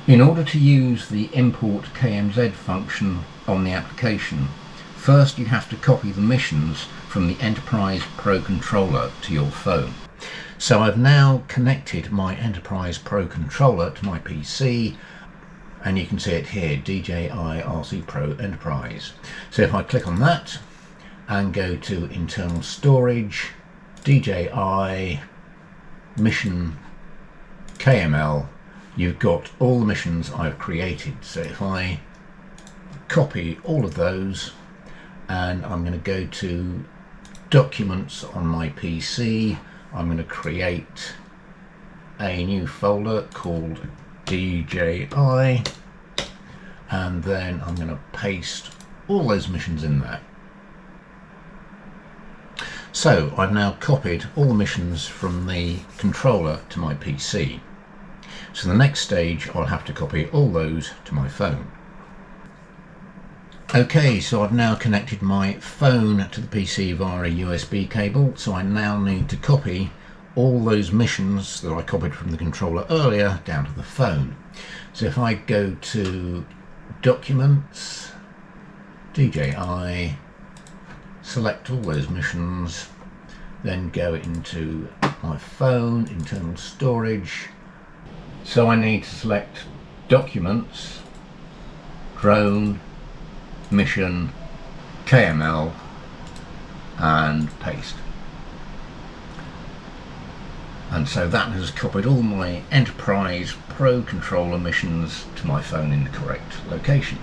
In order to use the import KMZ function on the application, first you have to copy the missions from the Enterprise Pro Controller to your phone. So I've now connected my Enterprise Pro Controller to my PC, and you can see it here, DJI RC Pro Enterprise. So if I click on that and go to internal storage, DJI mission KML, you've got all the missions I've created. So if I copy all of those, and I'm going to go to documents on my PC, I'm going to create a new folder called DJI, and then I'm going to paste all those missions in there. So I've now copied all the missions from the controller to my PC. So the next stage, I'll have to copy all those to my phone. Okay, so I've now connected my phone to the PC via a USB cable, so I now need to copy all those missions that I copied from the controller earlier down to the phone. So if I go to Documents, DJI, select all those missions, then go into my phone, internal storage. So I need to select Documents, Drone, Mission, KML, and paste. And so that has copied all my Enterprise Pro Controller missions to my phone in the correct location.